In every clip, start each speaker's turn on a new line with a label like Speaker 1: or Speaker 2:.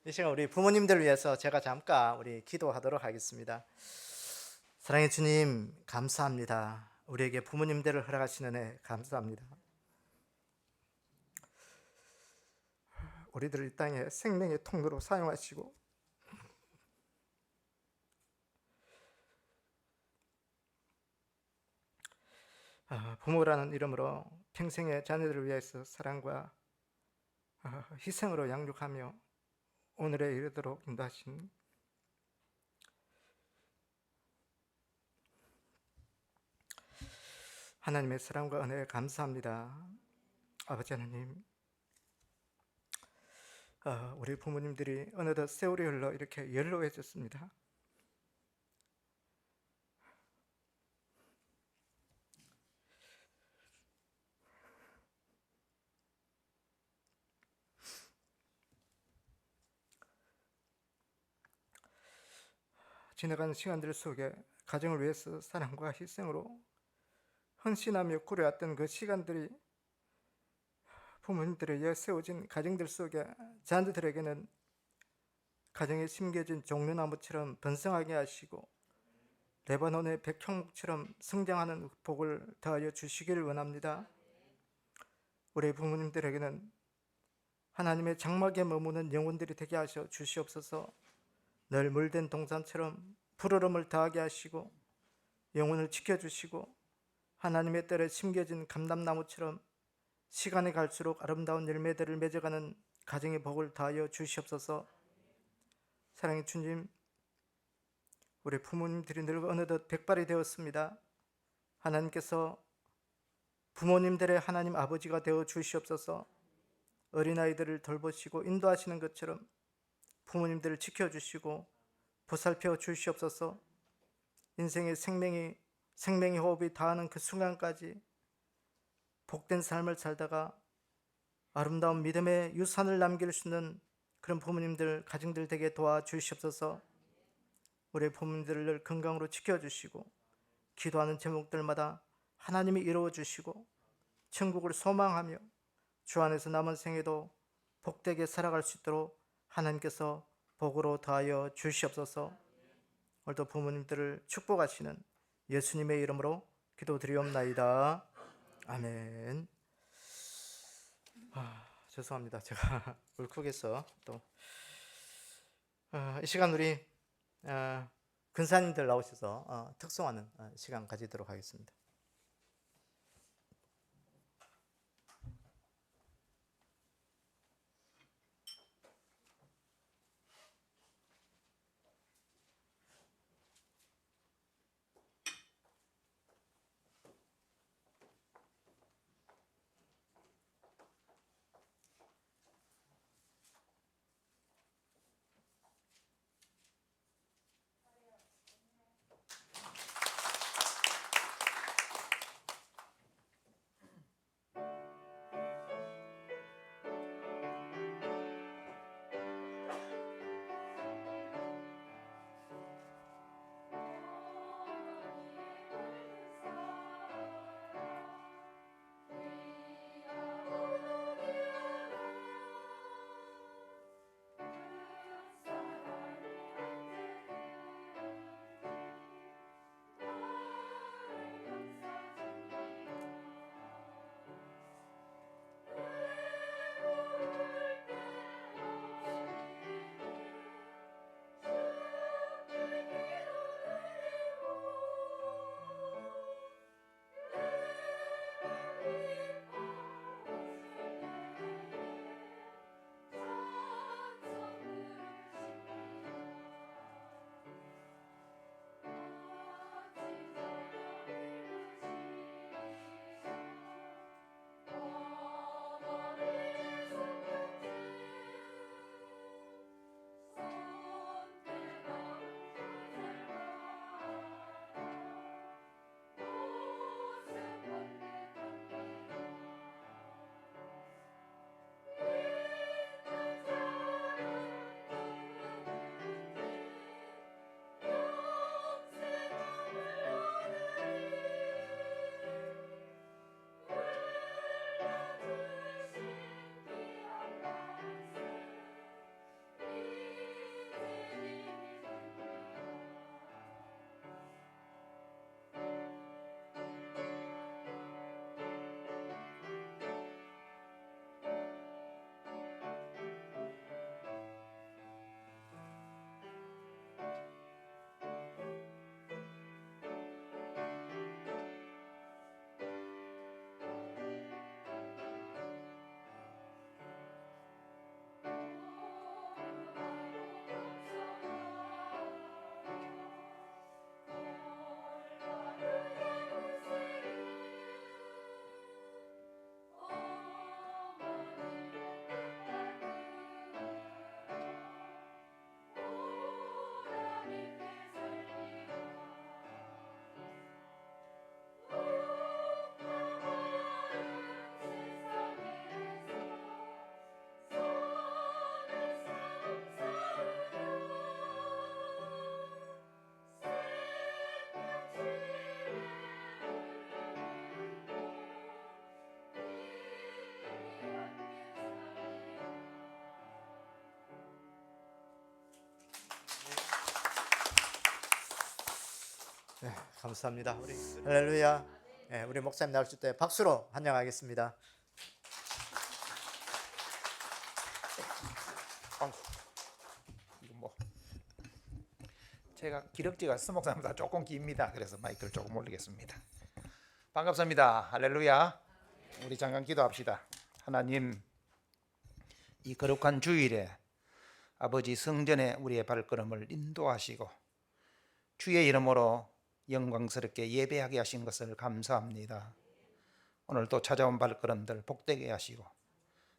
Speaker 1: 이 시간 우리 부모님들을 위해서 제가 잠깐 우리 기도하도록 하겠습니다. 사랑의 주님, 감사합니다. 우리에게 부모님들을 허락하시는 애 감사합니다. 우리들을 이 땅에 생명의 통로로 사용하시고 부모라는 이름으로 평생의 자녀들을 위해서 사랑과 희생으로 양육하며 오늘에 이르도록 인도하신 하나님의 사랑과 은혜에 감사합니다. 아버지 하나님, 우리 부모님들이 어느덧 세월이 흘러 이렇게 연로해졌습니다. 지나가는 시간들 속에 가정을 위해서 사랑과 희생으로 헌신하며 꾸려왔던 그 시간들이 부모님들에 의해 세워진 가정들 속에 자녀들에게는 가정에 심겨진 종려나무처럼 번성하게 하시고 레바논의 백향목처럼 성장하는 복을 더하여 주시기를 원합니다. 우리 부모님들에게는 하나님의 장막에 머무는 영혼들이 되게 하셔 주시옵소서. 늘 물된 동산처럼 푸르름을 더하게 하시고 영혼을 지켜주시고 하나님의 뜰에 심겨진 감람나무처럼 시간이 갈수록 아름다운 열매들을 맺어가는 가정의 복을 더하여 주시옵소서. 사랑의 주님, 우리 부모님들이 늙어 어느덧 백발이 되었습니다. 하나님께서 부모님들의 하나님 아버지가 되어 주시옵소서. 어린아이들을 돌보시고 인도하시는 것처럼 부모님들을 지켜주시고 보살펴 주시옵소서. 인생의 생명의 호흡이 닿는 그 순간까지 복된 삶을 살다가 아름다운 믿음의 유산을 남길 수 있는 그런 부모님들, 가정들 되게 도와주시옵소서. 우리 부모님들을 건강으로 지켜주시고 기도하는 제목들마다 하나님이 이루어주시고 천국을 소망하며 주 안에서 남은 생에도 복되게 살아갈 수 있도록 하나님께서 복으로 더하여 주시옵소서. 오늘도 부모님들을 축복하시는 예수님의 이름으로 기도드리옵나이다. 아멘. 죄송합니다. 제가 울컥해서 또 이 시간 우리 근사님들 나오셔서 특송하는 시간 가지도록 하겠습니다. 감사합니다. 우리 할렐루야. 예, 우리 목사님 나오실 때 박수로 환영하겠습니다.
Speaker 2: 이거 뭐 제가 기럭지가 스목사보다 조금 깁니다. 그래서 마이크를 조금 올리겠습니다. 반갑습니다. 할렐루야. 우리 잠깐 기도합시다. 하나님, 이 거룩한 주일에 아버지 성전에 우리의 발걸음을 인도하시고 주의 이름으로 영광스럽게 예배하게 하신 것을 감사합니다. 오늘 또 찾아온 발걸음들 복되게 하시고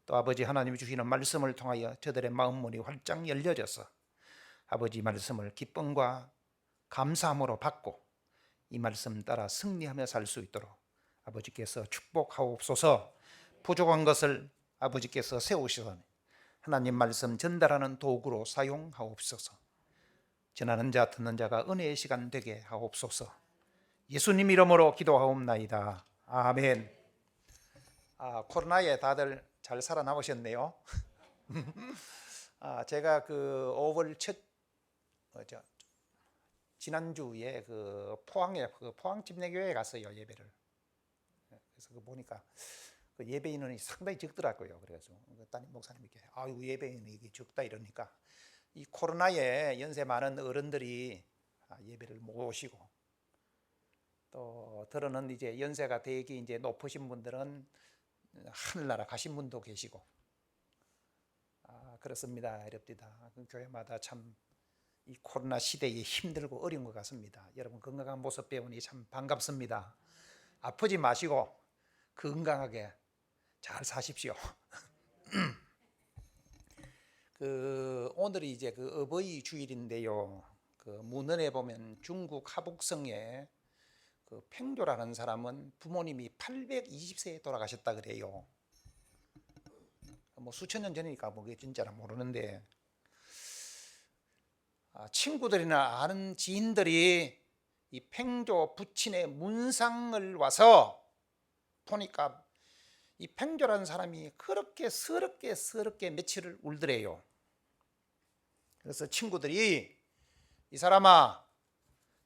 Speaker 2: 또 아버지 하나님이 주시는 말씀을 통하여 저들의 마음문이 활짝 열려져서 아버지 말씀을 기쁨과 감사함으로 받고 이 말씀 따라 승리하며 살 수 있도록 아버지께서 축복하옵소서. 부족한 것을 아버지께서 세우시서 하나님 말씀 전달하는 도구로 사용하옵소서. 전하는 자 듣는 자가 은혜의 시간 되게 하옵소서. 예수님 이름으로 기도하옵나이다. 아멘. 코로나에 다들 잘 살아남으셨네요. 제가 그 5월 지난주에 그 포항에 포항 집례교회에 갔어요, 예배를. 그래서 그 보니까 그 예배 인원이 상당히 적더라고요. 그래서 따님 목사님께 아이고 예배 인원이 적다 이러니까 이 코로나에 연세 많은 어른들이 예배를 못 오시고 또 들어는 이제 연세가 되게 이제 높으신 분들은 하늘나라 가신 분도 계시고 그렇습니다. 이럽니다. 교회마다 참 이 코로나 시대에 힘들고 어려운 것 같습니다. 여러분 건강한 모습 배우니 참 반갑습니다. 아프지 마시고 건강하게 잘 사십시오. 오늘이 이제 그 어버이 주일인데요. 그 문헌에 보면 중국 하북성에 그 팽조라는 사람은 부모님이 820세에 돌아가셨다 그래요. 뭐 수천 년 전이니까 뭐 그게 진짜라 모르는데 친구들이나 아는 지인들이 이 팽조 부친의 문상을 와서 보니까 이 팽조라는 사람이 그렇게 서럽게 며칠을 울더래요. 그래서 친구들이 이 사람아,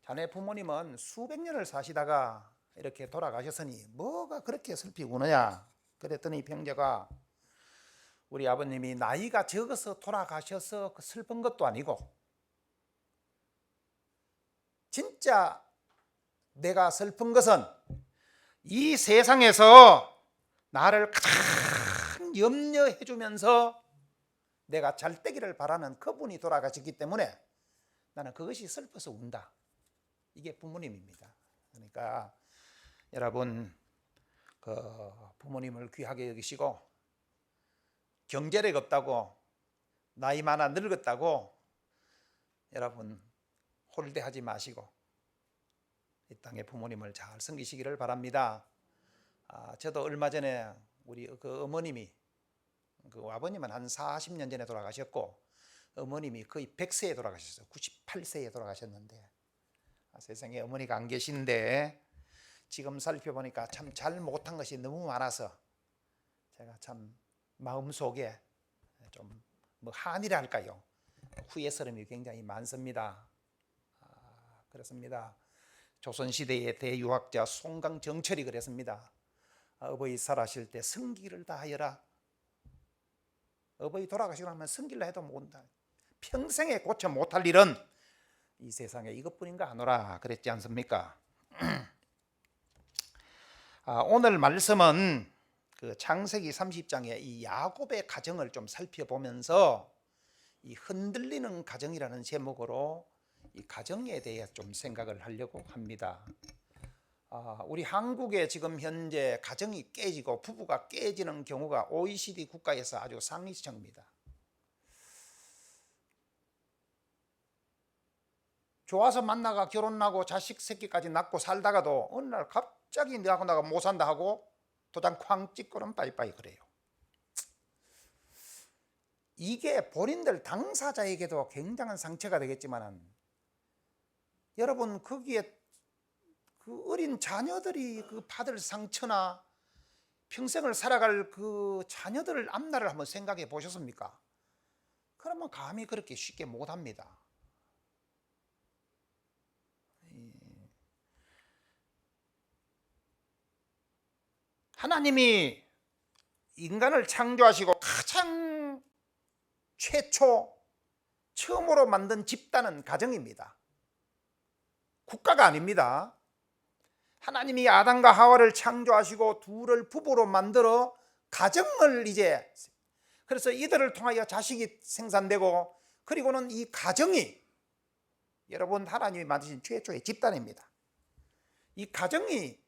Speaker 2: 자네 부모님은 수백 년을 사시다가 이렇게 돌아가셨으니 뭐가 그렇게 슬피 우느냐 그랬더니 팽조가 우리 아버님이 나이가 적어서 돌아가셔서 슬픈 것도 아니고 진짜 내가 슬픈 것은 이 세상에서 나를 가장 염려해 주면서 내가 잘 되기를 바라는 그분이 돌아가셨기 때문에 나는 그것이 슬퍼서 운다. 이게 부모님입니다. 그러니까 여러분 그 부모님을 귀하게 여기시고 경제력 없다고 나이 많아 늙었다고 여러분 홀대하지 마시고 이 땅의 부모님을 잘 섬기시기를 바랍니다. 저도 얼마 전에 우리 그 어머님이 그 아버님은 한 40년 전에 돌아가셨고 어머님이 거의 100세에 돌아가셨어요. 98세에 돌아가셨는데 세상에 어머니가 안 계신데 지금 살펴보니까 참 잘 못한 것이 너무 많아서 제가 참 마음속에 좀 뭐 한이라 할까요? 후회스러움이 굉장히 많습니다. 그렇습니다. 조선시대의 대유학자 송강정철이 그랬습니다. 어버이 살아실 때 성기를 다하여라. 어버이 돌아가시고 나면 성기를 해도 못한다. 평생에 고쳐 못할 일은 이 세상에 이것뿐인가 하노라 그랬지 않습니까? 오늘 말씀은 그 창세기 30장의 이 야곱의 가정을 좀 살펴보면서 이 흔들리는 가정이라는 제목으로 이 가정에 대해 좀 생각을 하려고 합니다. 우리 한국에 지금 현재 가정이 깨지고 부부가 깨지는 경우가 OECD 국가에서 아주 상위층입니다. 좋아서 만나가 결혼하고 자식 새끼까지 낳고 살다가도 어느 날 갑자기 너하고 나가 못 산다 하고 도장 쾅 찍고는 빠이빠이 그래요. 이게 본인들 당사자에게도 굉장한 상처가 되겠지만 여러분 거기에 그 어린 자녀들이 그 받을 상처나 평생을 살아갈 그 자녀들 앞날을 한번 생각해 보셨습니까? 그러면 감히 그렇게 쉽게 못합니다. 하나님이 인간을 창조하시고 가장 처음으로 만든 집단은 가정입니다. 국가가 아닙니다. 하나님이 아담과 하와를 창조하시고 둘을 부부로 만들어 가정을 이제, 그래서 이들을 통하여 자식이 생산되고, 그리고는 이 가정이 여러분 하나님이 만드신 최초의 집단입니다. 이 가정이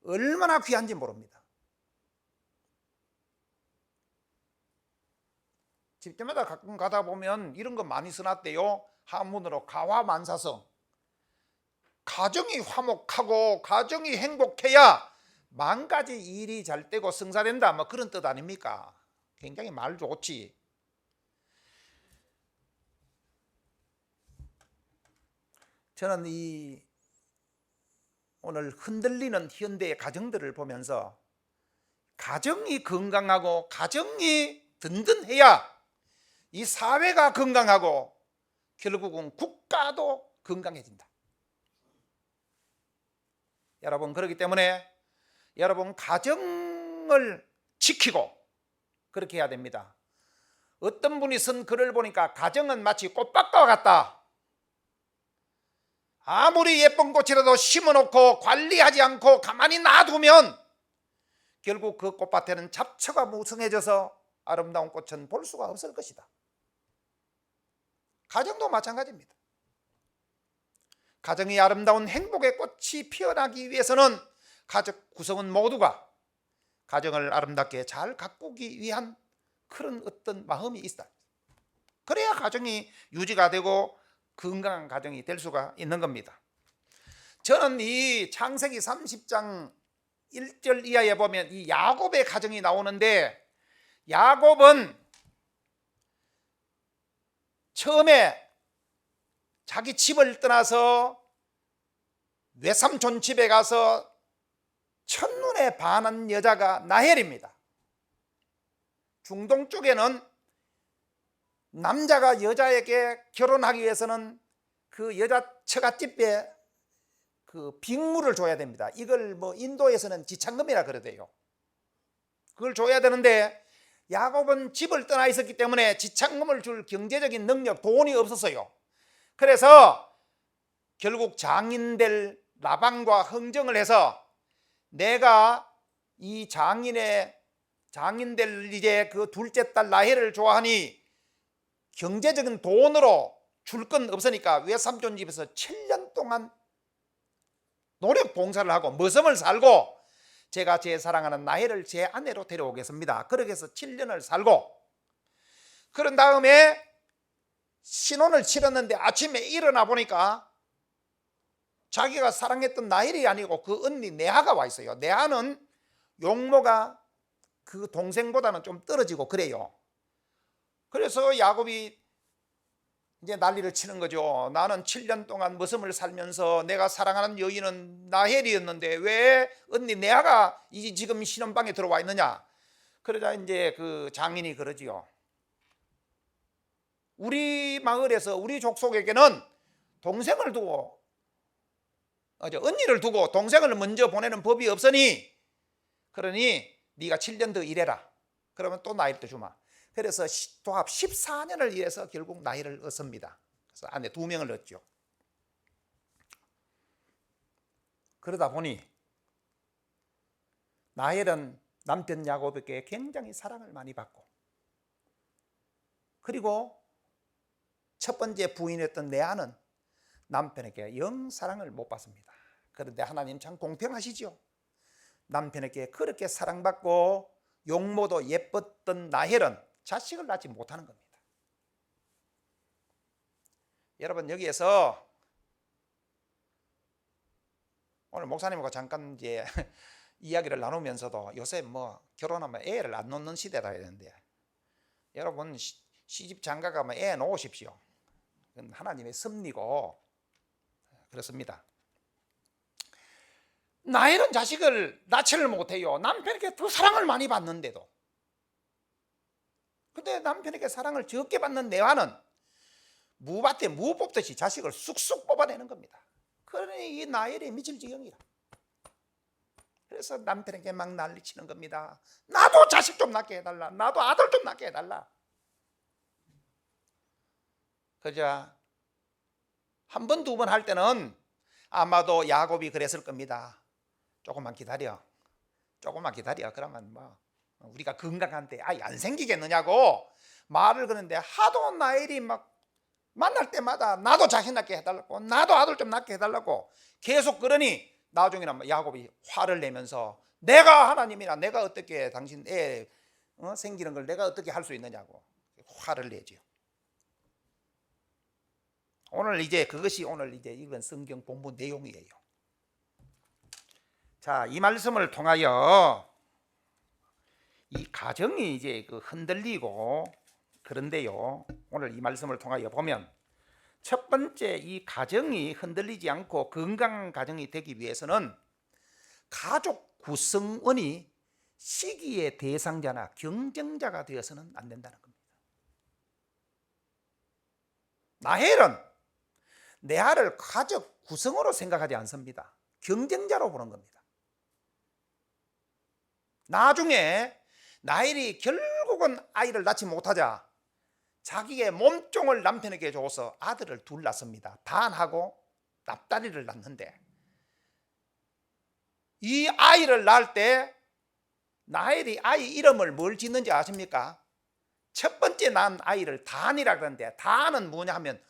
Speaker 2: 얼마나 귀한지 모릅니다. 집집마다 가끔 가다 보면 이런 거 많이 써놨대요. 한문으로 가화만사성. 가정이 화목하고 가정이 행복해야 만 가지 일이 잘 되고 성사된다, 뭐 그런 뜻 아닙니까? 굉장히 말 좋지. 저는 이 오늘 흔들리는 현대의 가정들을 보면서 가정이 건강하고 가정이 든든해야 이 사회가 건강하고 결국은 국가도 건강해진다. 여러분, 그렇기 때문에 여러분 가정을 지키고 그렇게 해야 됩니다. 어떤 분이 쓴 글을 보니까 가정은 마치 꽃밭과 같다. 아무리 예쁜 꽃이라도 심어놓고 관리하지 않고 가만히 놔두면 결국 그 꽃밭에는 잡초가 무성해져서 아름다운 꽃은 볼 수가 없을 것이다. 가정도 마찬가지입니다. 가정이 아름다운 행복의 꽃이 피어나기 위해서는 가족 구성원 모두가 가정을 아름답게 잘 가꾸기 위한 그런 어떤 마음이 있다. 그래야 가정이 유지가 되고 건강한 가정이 될 수가 있는 겁니다. 저는 이 창세기 30장 1절 이하에 보면 이 야곱의 가정이 나오는데, 야곱은 처음에 자기 집을 떠나서 외삼촌 집에 가서 첫눈에 반한 여자가 라헬입니다. 중동 쪽에는 남자가 여자에게 결혼하기 위해서는 그 여자 처갓집에 그 빅물을 줘야 됩니다. 이걸 뭐 인도에서는 지창금이라 그러대요. 그걸 줘야 되는데 야곱은 집을 떠나 있었기 때문에 지창금을 줄 경제적인 능력, 돈이 없었어요. 그래서 결국 장인될 라반과 흥정을 해서 내가 이 장인될 이제 그 둘째 딸 라헬을 좋아하니 경제적인 돈으로 줄 건 없으니까 외삼촌 집에서 7년 동안 노력 봉사를 하고 머슴을 살고 제가 제 사랑하는 라헬을 제 아내로 데려오겠습니다. 그렇게 해서 7년을 살고, 그런 다음에 신혼을 치렀는데 아침에 일어나 보니까 자기가 사랑했던 라헬이 아니고 그 언니 레아가 와 있어요. 레아는 용모가 그 동생보다는 좀 떨어지고 그래요. 그래서 야곱이 이제 난리를 치는 거죠. 나는 7년 동안 머슴을 살면서 내가 사랑하는 여인은 라헬이었는데 왜 언니 레아가 지금 신혼방에 들어와 있느냐. 그러자 이제 그 장인이 그러지요. 우리 마을에서 우리 족속에게는 동생을 두고 언니를 두고 동생을 먼저 보내는 법이 없으니, 그러니 네가 7년 더 일해라. 그러면 또 나이를 더 주마. 그래서 도합 14년을 일해서 결국 나이를 얻습니다. 그래서 아내 2명을 얻죠. 그러다 보니 라헬은 남편 야곱에게 굉장히 사랑을 많이 받고, 그리고 첫 번째 부인이었던 레아는 남편에게 영 사랑을 못 받습니다. 그런데 하나님 참 공평하시죠. 남편에게 그렇게 사랑받고 용모도 예뻤던 라헬은 자식을 낳지 못하는 겁니다. 여러분, 여기에서 오늘 목사님과 잠깐 이제 이야기를 나누면서도 요새 뭐 결혼하면 애를 안 놓는 시대다 했는데, 여러분 시집 장가 가면 애 놓으십시오. 그건 하나님의 섭리고 그렇습니다. 라헬은 자식을 낳지를 못해요. 남편에게 더 사랑을 많이 받는데도. 근데 남편에게 사랑을 적게 받는 레아는 무밭에 무 뽑듯이 자식을 쑥쑥 뽑아내는 겁니다. 그러니 이 라헬이 미칠 지경이라. 그래서 남편에게 막 난리치는 겁니다. 나도 자식 좀 낳게 해달라. 나도 아들 좀 낳게 해달라. 그죠? 한 번, 두 번 할 때는 아마도 야곱이 그랬을 겁니다. 조금만 기다려. 조금만 기다려. 그러면 뭐 우리가 건강한데 아이 안 생기겠느냐고 말을 그러는데 하도 나엘이 막 만날 때마다 나도 자식 낳게 해달라고, 나도 아들 좀 낳게 해달라고 계속 그러니 나중에는 야곱이 화를 내면서 내가 하나님이나 내가 어떻게 당신 애 생기는 걸 내가 어떻게 할 수 있느냐고 화를 내죠. 오늘 이제 그것이 오늘 이제 이건 성경 본문 내용이에요. 자, 이 말씀을 통하여 이 가정이 이제 그 흔들리고 그런데요. 오늘 이 말씀을 통하여 보면 첫 번째 이 가정이 흔들리지 않고 건강한 가정이 되기 위해서는 가족 구성원이 시기의 대상자나 경쟁자가 되어서는 안 된다는 겁니다. 라헬은 레아를 가족 구성으로 생각하지 않습니다. 경쟁자로 보는 겁니다. 나중에 라헬이 결국은 아이를 낳지 못하자 자기의 몸종을 남편에게 줘서 아들을 둘 낳습니다. 단하고 납달리를 낳는데 이 아이를 낳을 때 라헬이 아이 이름을 뭘 짓는지 아십니까? 첫 번째 낳은 아이를 단이라 그러는데 단은 뭐냐 하면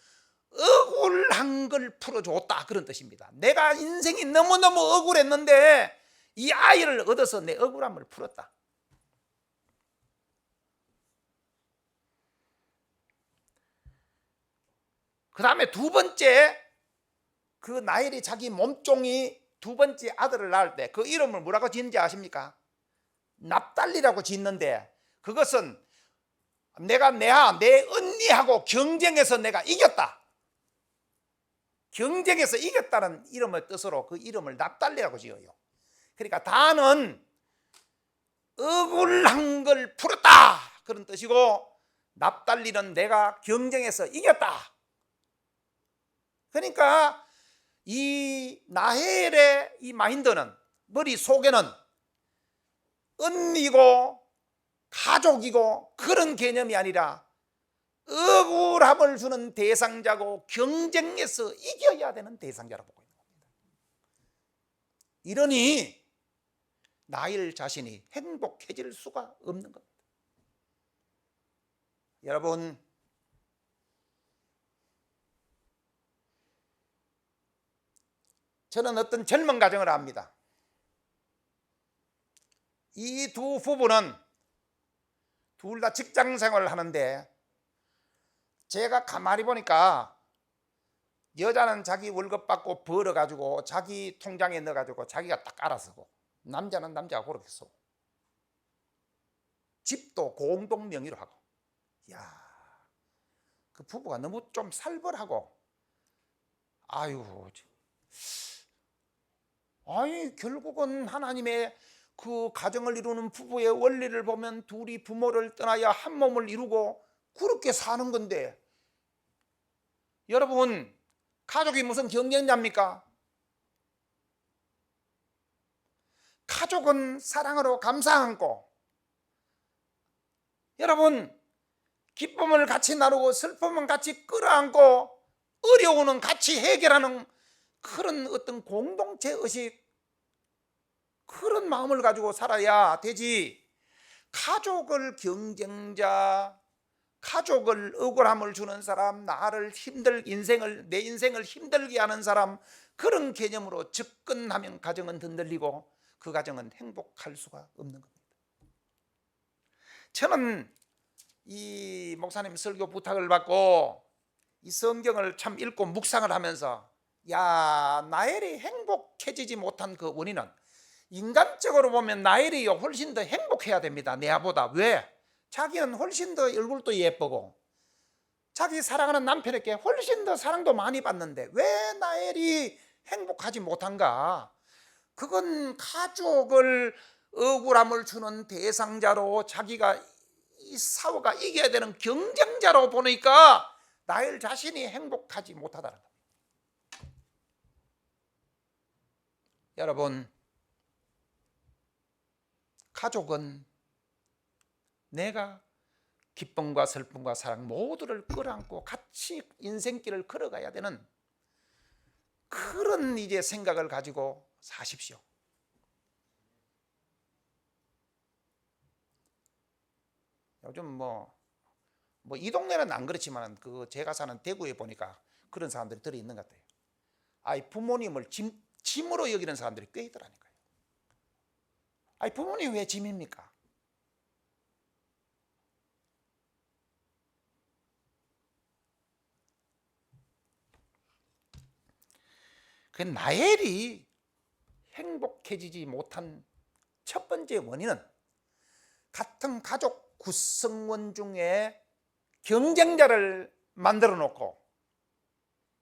Speaker 2: 억울한 걸 풀어줬다 그런 뜻입니다. 내가 인생이 너무너무 억울했는데 이 아이를 얻어서 내 억울함을 풀었다. 그 다음에 두 번째 그 라헬이 자기 몸종이 두 번째 아들을 낳을 때 그 이름을 뭐라고 짓는지 아십니까? 납달리라고 짓는데 그것은 내가 내 언니하고 경쟁해서 내가 이겼다. 경쟁해서 이겼다는 이름의 뜻으로 그 이름을 납달리라고 지어요. 그러니까 단은 억울한 걸 풀었다 그런 뜻이고 납달리는 내가 경쟁해서 이겼다. 그러니까 이 라헬의 이 마인드는 머릿속에는 언니고 가족이고 그런 개념이 아니라 억울함을 주는 대상자고 경쟁해서 이겨야 되는 대상자라고 보고 있는 겁니다. 이러니 라헬 자신이 행복해질 수가 없는 겁니다. 여러분, 저는 어떤 젊은 가정을 압니다. 이 두 부부는 둘 다 직장 생활을 하는데 제가 가만히 보니까 여자는 자기 월급 받고 벌어가지고 자기 통장에 넣어가지고 자기가 딱 알아서 쓰고 남자는 남자가 그렇게 쓰고 집도 공동 명의로 하고 야, 그 부부가 너무 좀 살벌하고 결국은 하나님의 그 가정을 이루는 부부의 원리를 보면 둘이 부모를 떠나야 한 몸을 이루고 그렇게 사는 건데 여러분 가족이 무슨 경쟁자입니까? 가족은 사랑으로 감싸 안고 여러분 기쁨을 같이 나누고 슬픔은 같이 끌어안고 어려움은 같이 해결하는 그런 어떤 공동체 의식 그런 마음을 가지고 살아야 되지. 가족을 경쟁자, 가족을 억울함을 주는 사람, 내 인생을 힘들게 하는 사람 그런 개념으로 접근하면 가정은 흔들리고 그 가정은 행복할 수가 없는 겁니다. 저는 이 목사님 설교 부탁을 받고 이 성경을 참 읽고 묵상을 하면서 라헬이 행복해지지 못한 그 원인은 인간적으로 보면 라헬이 훨씬 더 행복해야 됩니다. 레아보다. 왜? 자기는 훨씬 더 얼굴도 예쁘고 자기 사랑하는 남편에게 훨씬 더 사랑도 많이 받는데 왜 라헬이 행복하지 못한가? 그건 가족을 억울함을 주는 대상자로 자기가 이 싸워가 이겨야 되는 경쟁자로 보니까 라헬 자신이 행복하지 못하다는 겁니다. 여러분 가족은 내가 기쁨과 슬픔과 사랑 모두를 끌어안고 같이 인생길을 걸어가야 되는 그런 이제 생각을 가지고 사십시오. 요즘 뭐 이 동네는 안 그렇지만 그 제가 사는 대구에 보니까 그런 사람들이 들어 있는 것 같아요. 아이 부모님을 짐으로 여기는 사람들이 꽤 있더라니까요. 아이 부모님 왜 짐입니까? 그 나엘이 행복해지지 못한 첫 번째 원인은 같은 가족 구성원 중에 경쟁자를 만들어 놓고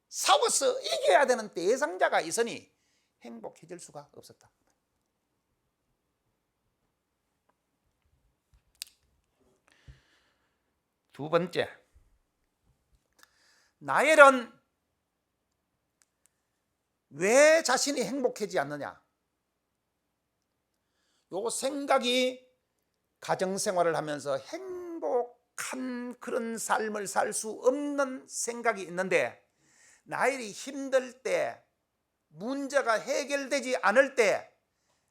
Speaker 2: 싸워서 이겨야 되는 대상자가 있으니 행복해질 수가 없었다. 두 번째, 나엘은 왜 자신이 행복하지 않느냐? 요 생각이 가정생활을 하면서 행복한 그런 삶을 살 수 없는 생각이 있는데, 나엘이 힘들 때, 문제가 해결되지 않을 때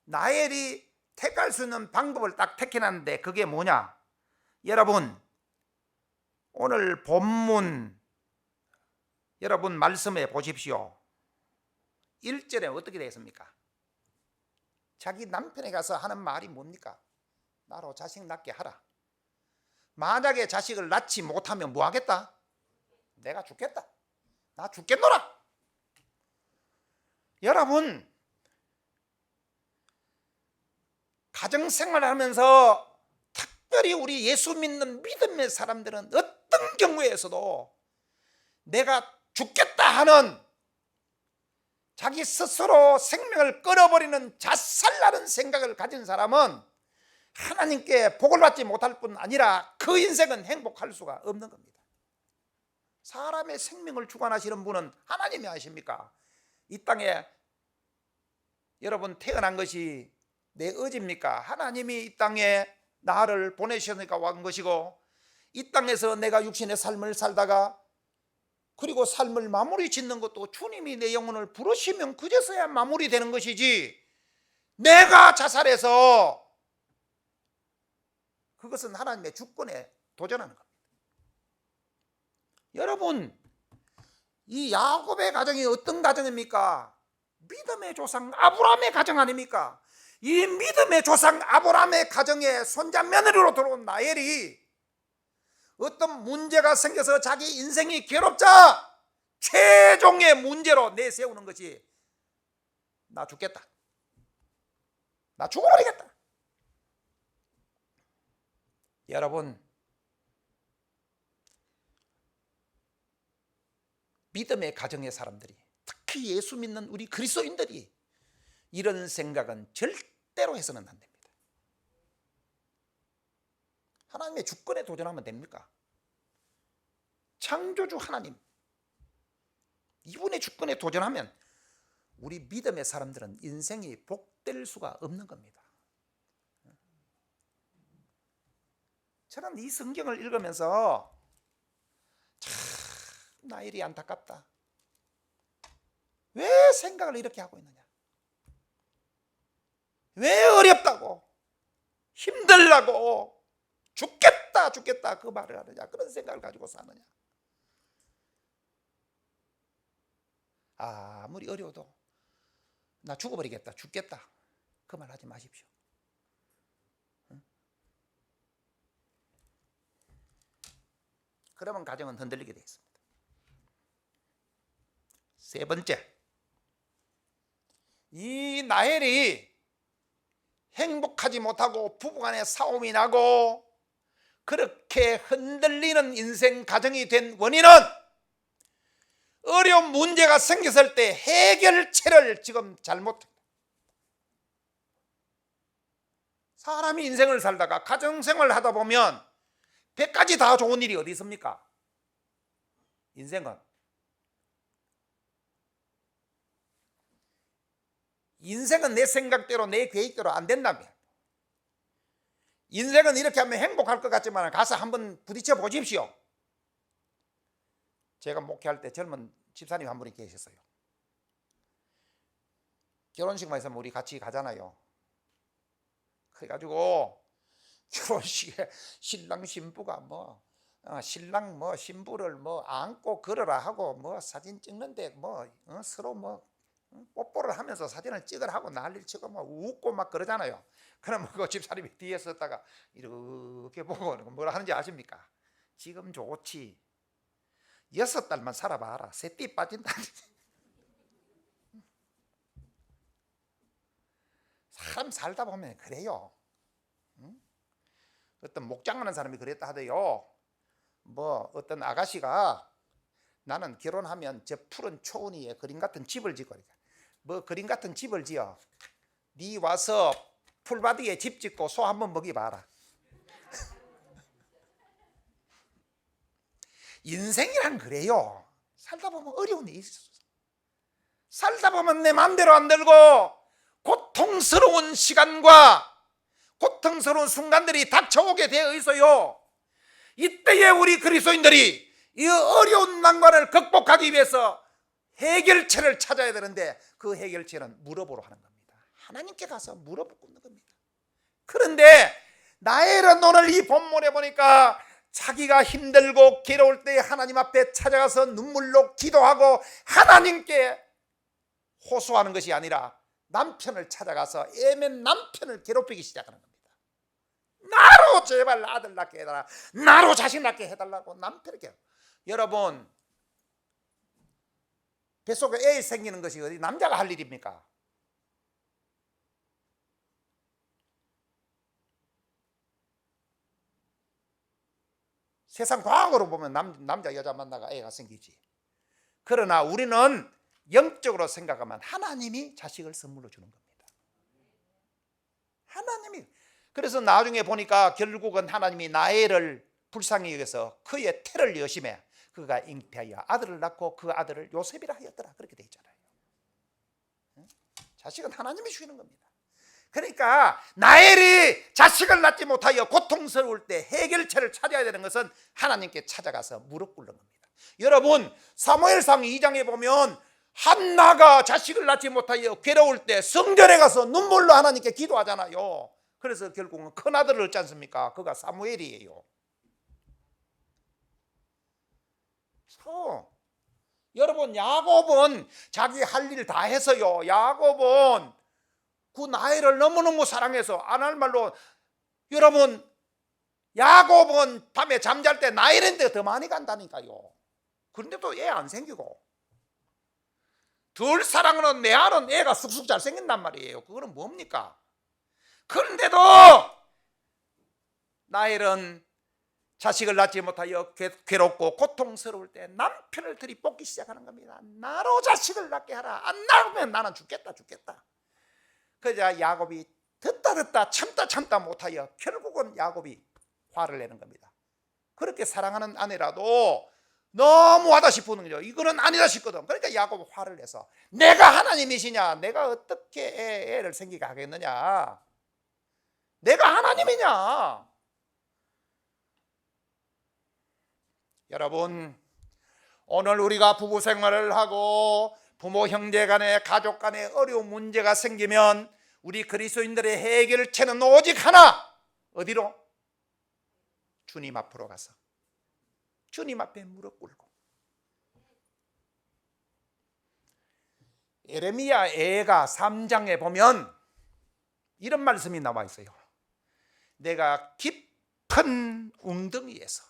Speaker 2: 나엘이 택할 수 있는 방법을 딱 택해놨는데 그게 뭐냐? 여러분, 오늘 본문 여러분 말씀해 보십시오. 1절에 어떻게 되어 있습니까? 자기 남편에 가서 하는 말이 뭡니까? 나로 자식 낳게 하라. 만약에 자식을 낳지 못하면 뭐 하겠다? 내가 죽겠다. 나 죽겠노라. 여러분, 가정생활을 하면서 특별히 우리 예수 믿는 믿음의 사람들은 어떤 경우에서도 내가 죽겠다 하는 자기 스스로 생명을 끊어버리는 자살나는 생각을 가진 사람은 하나님께 복을 받지 못할 뿐 아니라 그 인생은 행복할 수가 없는 겁니다. 사람의 생명을 주관하시는 분은 하나님이 아십니까? 이 땅에 여러분 태어난 것이 내 의지입니까? 하나님이 이 땅에 나를 보내셨으니까 온 것이고, 이 땅에서 내가 육신의 삶을 살다가 그리고 삶을 마무리 짓는 것도 주님이 내 영혼을 부르시면 그제서야 마무리되는 것이지, 내가 자살해서 그것은 하나님의 주권에 도전하는 겁니다. 여러분, 이 야곱의 가정이 어떤 가정입니까? 믿음의 조상 아브라함의 가정 아닙니까? 이 믿음의 조상 아브라함의 가정에 손자 며느리로 들어온 나엘이 어떤 문제가 생겨서 자기 인생이 괴롭자 최종의 문제로 내세우는 것이 나 죽겠다, 나 죽어버리겠다. 여러분, 믿음의 가정의 사람들이, 특히 예수 믿는 우리 그리스도인들이 이런 생각은 절대로 해서는 안 됩니다. 하나님의 주권에 도전하면 됩니까? 창조주 하나님, 이분의 주권에 도전하면 우리 믿음의 사람들은 인생이 복될 수가 없는 겁니다. 저는 이 성경을 읽으면서 참 나엘이 안타깝다. 왜 생각을 이렇게 하고 있느냐? 왜 어렵다고, 힘들다고, 죽겠다 죽겠다 그 말을 하느냐, 그런 생각을 가지고 사느냐? 아무리 어려워도 나 죽어버리겠다, 죽겠다 그 말 하지 마십시오. 그러면 가정은 흔들리게 되어 있습니다. 세 번째, 이 나엘이 행복하지 못하고 부부간에 싸움이 나고 그렇게 흔들리는 인생 가정이 된 원인은 어려운 문제가 생겼을 때 해결책을 지금 잘못합니다. 사람이 인생을 살다가 가정생활을 하다 보면 100가지 다 좋은 일이 어디 있습니까? 인생은 내 생각대로 내 계획대로 안 된다면 인생은 이렇게 하면 행복할 것 같지만 가서 한번 부딪혀 보십시오. 제가 목회할 때 젊은 집사님 한 분이 계셨어요. 결혼식만 있으면 우리 같이 가잖아요. 그래가지고 결혼식에 신랑 신부가 신랑 신부를 안고 걸으라 하고 사진 찍는데 서로 뽀뽀를 하면서 사진을 찍으라 하고 난리를 치고 웃고 막 그러잖아요. 그럼 그 집사님이 뒤에 섰다가 이렇게 보고 뭐라 하는지 아십니까? 지금 좋지. 6달만 살아봐라. 새띠 빠진다. 사람 살다 보면 그래요. 어떤 목장하는 사람이 그랬다 하대요. 어떤 아가씨가 나는 결혼하면 저 푸른 초원위에 그림 같은 집을 짓고, 그림 같은 집을 지어. 네 와서 풀바디에 집 짓고 소 한번 먹이봐라. 인생이란 그래요. 살다 보면 어려운 일이 있어. 살다 보면 내 마음대로 안 되고 고통스러운 시간과 고통스러운 순간들이 닥쳐오게 되어 있어요. 이때에 우리 그리스도인들이 이 어려운 난관을 극복하기 위해서 해결책을 찾아야 되는데 그 해결책은 물어보러 하는 겁니다. 하나님께 가서 물어보는 겁니다. 그런데 나엘은 오늘 이 본문에 보니까 자기가 힘들고 괴로울 때 하나님 앞에 찾아가서 눈물로 기도하고 하나님께 호소하는 것이 아니라 남편을 찾아가서 애맨 남편을 괴롭히기 시작하는 겁니다. 나로 제발 아들 낳게 해달라, 나로 자식 낳게 해달라고 남편에게. 여러분, 뱃속에 애 생기는 것이 어디 남자가 할 일입니까? 세상 과학으로 보면 남자 여자 만나가 애가 생기지. 그러나 우리는 영적으로 생각하면 하나님이 자식을 선물로 주는 겁니다. 하나님이. 그래서 나중에 보니까 결국은 하나님이 나엘을 불쌍히 여겨서 그의 태를 여심해 그가 잉태하여 아들을 낳고 그 아들을 요셉이라 하였더라. 그렇게 돼 있잖아요. 자식은 하나님이 주시는 겁니다. 그러니까 나엘이 자식을 낳지 못하여 고통스러울 때 해결책을 찾아야 되는 것은 하나님께 찾아가서 무릎 꿇는 겁니다. 여러분, 사무엘상 2장에 보면 한나가 자식을 낳지 못하여 괴로울 때 성전에 가서 눈물로 하나님께 기도하잖아요. 그래서 결국은 큰아들을 얻지 않습니까? 그가 사무엘이에요. 여러분, 야곱은 자기 할 일 다 해서요. 야곱은 그 나엘을 너무너무 사랑해서 안 할 말로, 여러분, 야곱은 밤에 잠잘 때 나엘한테 더 많이 간다니까요. 그런데도 애 안 생기고, 덜 사랑하는 내 아는 애가 쑥쑥 잘생긴단 말이에요. 그거는 뭡니까? 그런데도 나엘은 자식을 낳지 못하여 괴롭고 고통스러울 때 남편을 들이뽑기 시작하는 겁니다. 나로 자식을 낳게 하라. 안 낳으면 나는 죽겠다. 그러자 야곱이 듣다 참다 못하여 결국은 야곱이 화를 내는 겁니다. 그렇게 사랑하는 아내라도 너무 하다 싶은 거죠. 이거는 아니다 싶거든. 그러니까 야곱은 화를 내서 내가 하나님이시냐, 내가 어떻게 애를 생기게 하겠느냐, 내가 하나님이냐. 여러분, 오늘 우리가 부부 생활을 하고 부모 형제 간에 가족 간에 어려운 문제가 생기면 우리 그리스도인들의 해결책은 오직 하나. 어디로? 주님 앞으로 가서 주님 앞에 무릎 꿇고. 예레미야 애가 3장에 보면 이런 말씀이 나와 있어요. 내가 깊은 웅덩이에서,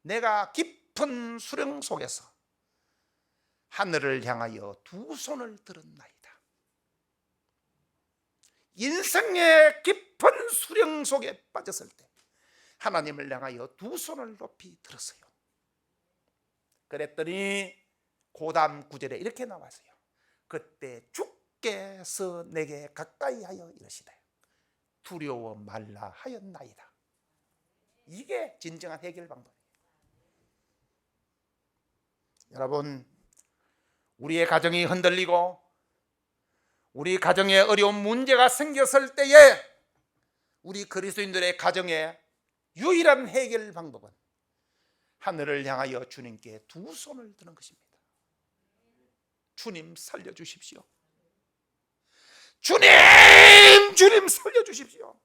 Speaker 2: 내가 깊은 수렁 속에서 하늘을 향하여 두 손을 들었나이다. 인생의 깊은 수렁 속에 빠졌을 때 하나님을 향하여 두 손을 높이 들었어요. 그랬더니 고담 9절에 이렇게 나왔어요. 그때 주께서 내게 가까이 하여 이르시되 두려워 말라 하였나이다. 이게 진정한 해결 방법이에요. 여러분, 우리의 가정이 흔들리고 우리 가정에 어려운 문제가 생겼을 때에 우리 그리스도인들의 가정의 유일한 해결 방법은 하늘을 향하여 주님께 두 손을 드는 것입니다. 주님 살려주십시오. 주님 살려주십시오.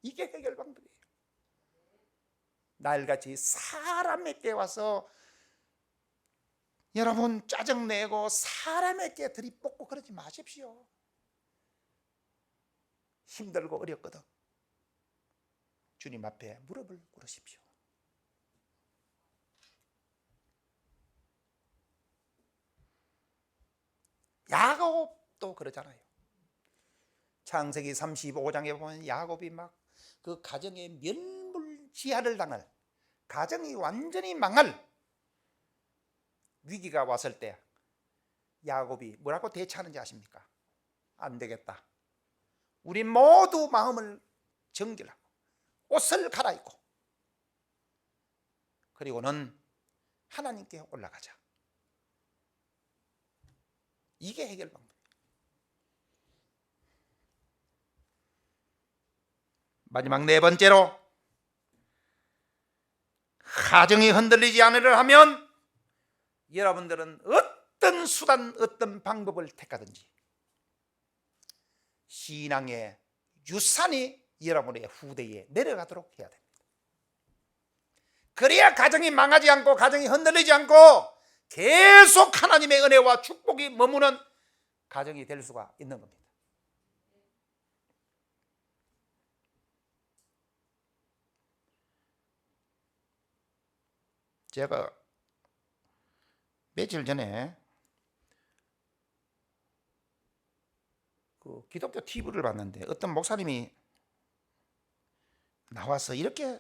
Speaker 2: 이게 해결 방법이에요. 날같이 사람에게 와서 여러분 짜증내고 사람에게 들이뻗고 그러지 마십시오. 힘들고 어렵거든 주님 앞에 무릎을 꿇으십시오. 야곱도 그러잖아요. 창세기 35장에 보면 야곱이 막 그 가정의 멸물지하를 당할, 가정이 완전히 망할 위기가 왔을 때 야곱이 뭐라고 대처하는지 아십니까? 안 되겠다. 우리 모두 마음을 정결하고 옷을 갈아입고 그리고는 하나님께 올라가자. 이게 해결 방법이에요. 마지막 네 번째로, 가정이 흔들리지 않으려 하면 여러분들은 어떤 수단, 어떤 방법을 택하든지 신앙의 유산이 여러분의 후대에 내려가도록 해야 됩니다. 그래야 가정이 망하지 않고 가정이 흔들리지 않고 계속 하나님의 은혜와 축복이 머무는 가정이 될 수가 있는 겁니다. 제가 며칠 전에 그 기독교 TV를 봤는데 어떤 목사님이 나와서 이렇게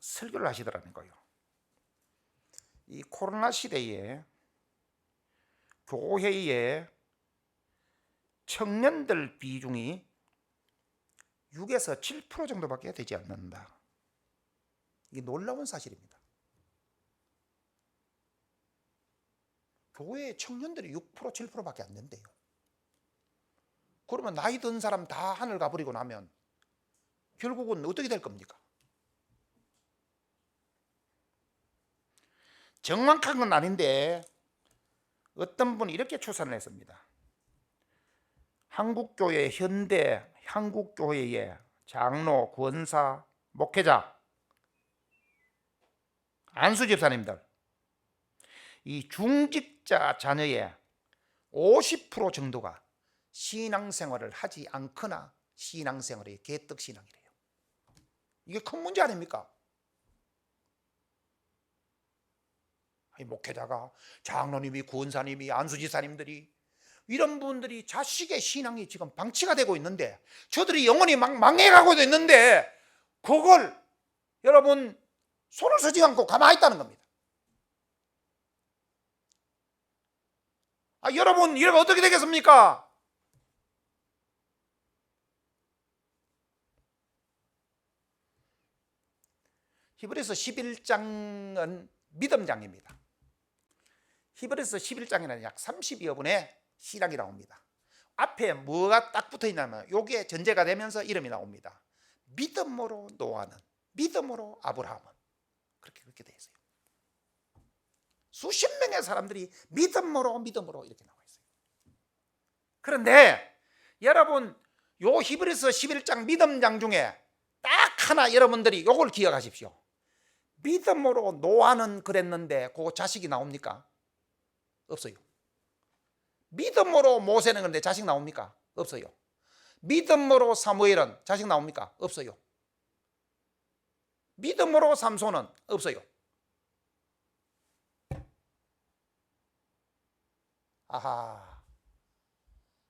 Speaker 2: 설교를 하시더라고요. 이 코로나 시대에 교회의 청년들 비중이 6에서 7% 정도밖에 되지 않는다. 이게 놀라운 사실입니다. 교회의 청년들이 6% 7%밖에 안 된대요. 그러면 나이 든 사람 다 하늘 가버리고 나면 결국은 어떻게 될 겁니까? 정확한 건 아닌데 어떤 분이 이렇게 추산을 했습니다. 한국교회 현대 한국교회의 장로, 권사, 목회자, 안수 집사님들, 이 중직자 자녀의 50% 정도가 신앙생활을 하지 않거나 신앙생활이 개떡신앙이래요. 이게 큰 문제 아닙니까? 목회자가, 장로님이, 권사님이, 안수지사님들이, 이런 분들이 자식의 신앙이 지금 방치가 되고 있는데, 저들이 영혼이 막 망해가고 있는데 그걸 여러분 손을 쓰지 않고 가만히 있다는 겁니다. 여러분 이러면 어떻게 되겠습니까? 히브리서 11장은 믿음장입니다. 히브리서 11장에는 약 30여 분의 신학이 나옵니다. 앞에 뭐가 딱 붙어 있냐면 요게 전제가 되면서 이름이 나옵니다. 믿음으로 노아는, 믿음으로 아브라함은, 그렇게 되어 있어요. 수십 명의 사람들이 믿음으로 이렇게 나와 있어요. 그런데 여러분 요 히브리서 11장 믿음장 중에 딱 하나 여러분들이 요걸 기억하십시오. 믿음으로 노아는 그랬는데 그 자식이 나옵니까? 없어요. 믿음으로 모세는 그런데 자식 나옵니까? 없어요. 믿음으로 사무엘은 자식 나옵니까? 없어요. 믿음으로 삼손은 없어요. 아하,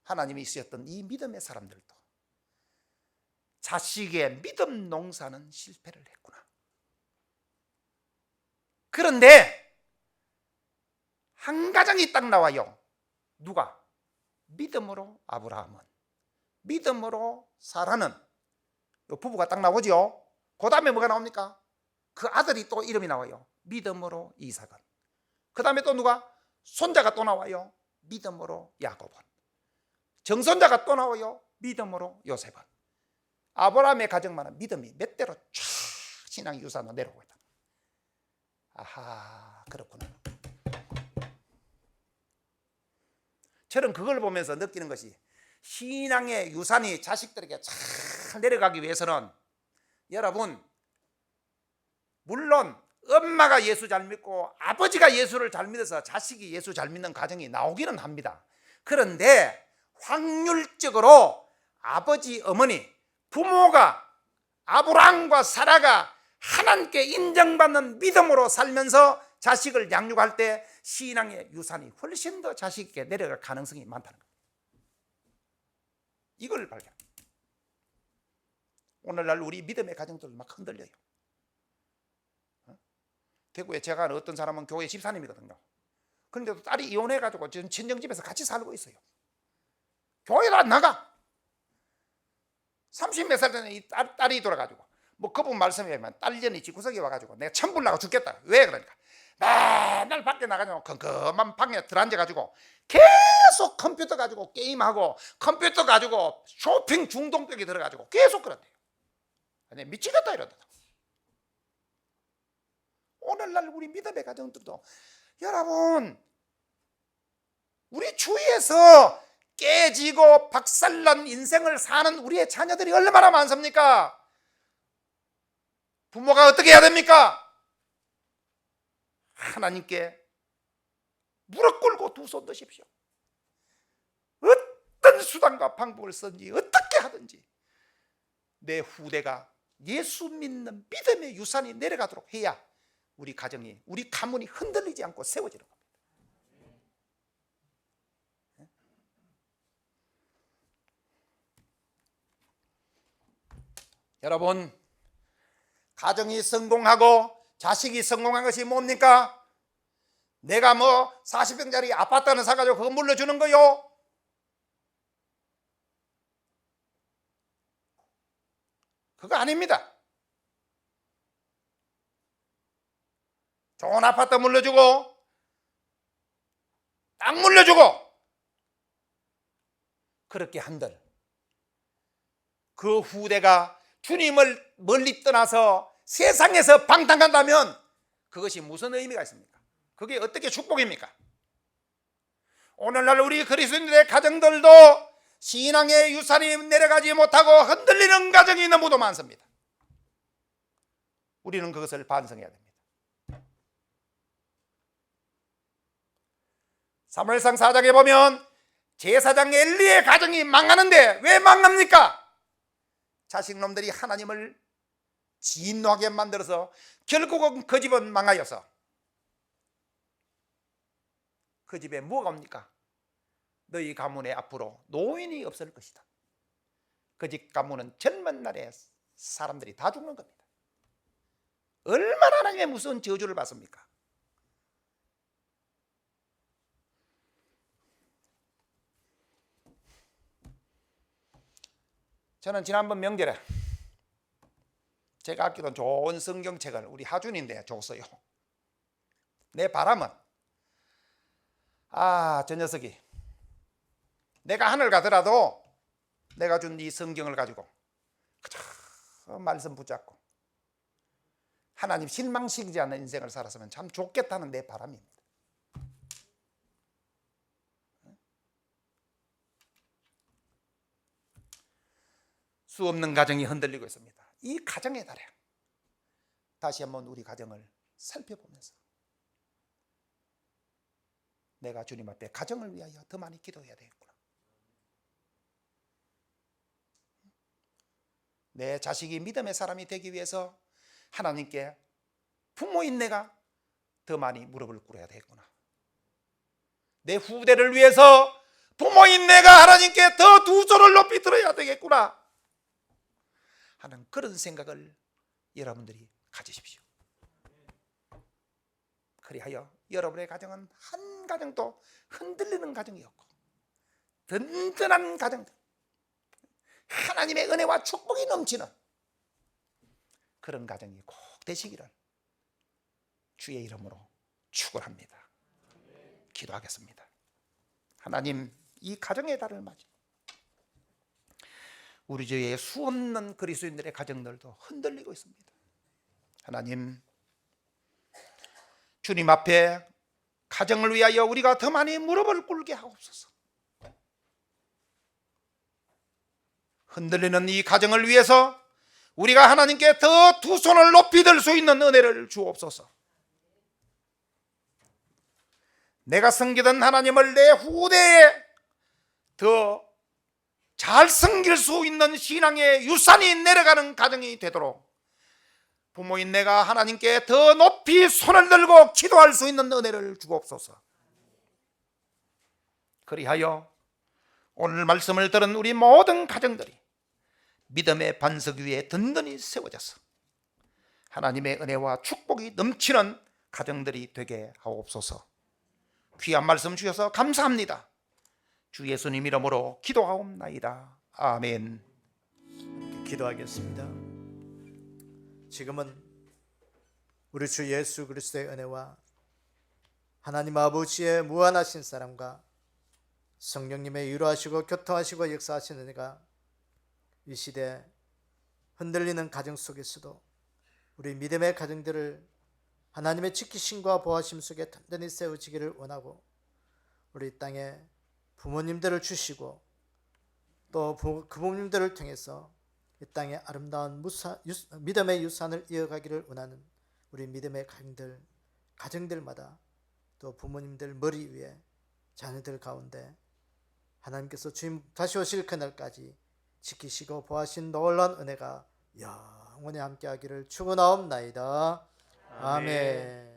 Speaker 2: 하나님이 쓰셨던 이 믿음의 사람들도 자식의 믿음 농사는 실패를 했구나. 그런데 한 가정이 딱 나와요. 누가? 믿음으로 아브라함은, 믿음으로 사라는, 부부가 딱 나오죠. 그 다음에 뭐가 나옵니까? 그 아들이 또 이름이 나와요. 믿음으로 이삭은. 그 다음에 또 누가? 손자가 또 나와요. 믿음으로 야곱은. 정손자가 또 나와요. 믿음으로 요셉은. 아브라함의 가정만은 믿음이 몇 대로 쫙 신앙 유산으로 내려오고 있다. 아하, 그렇구나. 저는 그걸 보면서 느끼는 것이, 신앙의 유산이 자식들에게 잘 내려가기 위해서는, 여러분, 물론 엄마가 예수 잘 믿고 아버지가 예수를 잘 믿어서 자식이 예수 잘 믿는 가정이 나오기는 합니다. 그런데 확률적으로 아버지, 어머니, 부모가, 아브라함과 사라가 하나님께 인정받는 믿음으로 살면서 자식을 양육할 때 신앙의 유산이 훨씬 더 자식에게 내려갈 가능성이 많다는 겁니다. 이걸 발견. 오늘날 우리 믿음의 가정들도 막 흔들려요. 대구에 제가 아는 어떤 사람은 교회 집사님이거든요. 그런데도 딸이 이혼해가지고 지금 친정집에서 같이 살고 있어요. 교회도 안 나가. 30몇 살 전에 이 딸이 돌아가지고, 뭐 그분 말씀에 보면 딸년이 집구석에 와가지고 내가 천불나고 죽겠다. 왜 그러니까 맨날 밖에 나가지고 컴컴한 방에 들어앉아가지고 계속 컴퓨터 가지고 게임하고, 컴퓨터 가지고 쇼핑 중독병이 들어가지고 계속 그런대요. 아니, 미치겠다 이러다. 오늘날 우리 믿음의 가정들도, 여러분, 우리 주위에서 깨지고 박살난 인생을 사는 우리의 자녀들이 얼마나 많습니까? 부모가 어떻게 해야 됩니까? 하나님께 무릎 꿇고 두 손 드십시오. 어떤 수단과 방법을 쓰든지 어떻게 하든지 내 후대가 예수 믿는 믿음의 유산이 내려가도록 해야 우리 가정이, 우리 가문이 흔들리지 않고 세워지는 겁니다. 여러분, 가정이 성공하고 자식이 성공한 것이 뭡니까? 내가 뭐 40평짜리 아파트 하나 사가지고 그거 물려주는 거요? 그거 아닙니다. 좋은 아파트 물려주고 땅 물려주고 그렇게 한들 그 후대가 주님을 멀리 떠나서 세상에서 방탕한다면 그것이 무슨 의미가 있습니까? 그게 어떻게 축복입니까? 오늘날 우리 그리스도인들의 가정들도 신앙의 유산이 내려가지 못하고 흔들리는 가정이 너무도 많습니다. 우리는 그것을 반성해야 됩니다. 사무엘상 4장에 보면 제사장 엘리의 가정이 망하는데 왜 망합니까? 자식놈들이 하나님을 진노하게 만들어서 결국은 그 집은 망하여서 그 집에 뭐가 옵니까? 너희 가문에 앞으로 노인이 없을 것이다. 그 집 가문은 젊은 날에 사람들이 다 죽는 겁니다. 얼마나 하나님의 무서운 저주를 받습니까? 저는 지난번 명절에 제가 아끼던 좋은 성경책을 우리 하준인데 줬어요. 내 바람은 저 녀석이 내가 하늘 가더라도 내가 준 이 성경을 가지고 그저 말씀 붙잡고 하나님 실망시키지 않는 인생을 살았으면 참 좋겠다는 내 바람입니다. 수 없는 가정이 흔들리고 있습니다. 이 가정의 달에 다시 한번 우리 가정을 살펴보면서 내가 주님 앞에 가정을 위하여 더 많이 기도해야 되겠구나. 내 자식이 믿음의 사람이 되기 위해서 하나님께 부모인 내가 더 많이 무릎을 꿇어야 되겠구나. 내 후대를 위해서 부모인 내가 하나님께 더 두 손을 높이 들어야 되겠구나 하는 그런 생각을 여러분들이 가지십시오. 그리하여 여러분의 가정은 한 가정도 흔들리는 가정이었고 든든한 가정들, 하나님의 은혜와 축복이 넘치는 그런 가정이 꼭 되시기를 주의 이름으로 축원합니다. 기도하겠습니다. 하나님, 이 가정의 달을 맞이 우리 주위에 수없는 그리스도인들의 가정들도 흔들리고 있습니다. 하나님, 주님 앞에 가정을 위하여 우리가 더 많이 무릎을 꿇게 하옵소서. 흔들리는 이 가정을 위해서 우리가 하나님께 더 두 손을 높이 들 수 있는 은혜를 주옵소서. 내가 섬기던 하나님을 내 후대에 더 잘 섬길 수 있는 신앙의 유산이 내려가는 가정이 되도록 부모인 내가 하나님께 더 높이 손을 들고 기도할 수 있는 은혜를 주옵소서. 그리하여 오늘 말씀을 들은 우리 모든 가정들이 믿음의 반석 위에 든든히 세워져서 하나님의 은혜와 축복이 넘치는 가정들이 되게 하옵소서. 귀한 말씀 주셔서 감사합니다. 주 예수님 이름으로 기도하옵나이다. 아멘.
Speaker 1: 기도하겠습니다. 지금은 우리 주 예수 그리스도의 은혜와 하나님 아버지의 무한하신 사랑과 성령님의 위로하시고 교통하시고 역사하시는 은혜가 이 시대 흔들리는 가정 속에서도 우리 믿음의 가정들을 하나님의 지키심과 보호하심 속에 든든히 세워지기를 원하고, 우리 땅에 부모님들을 주시고 또 그 부모님들을 통해서 이 땅에 아름다운 믿음의 유산을 이어가기를 원하는 우리 믿음의 가정들마다 또 부모님들 머리 위에 자녀들 가운데 하나님께서 주님 다시 오실 그날까지 지키시고 보호하신 놀라운 은혜가 영원히 함께하기를 축원하옵나이다. 아멘.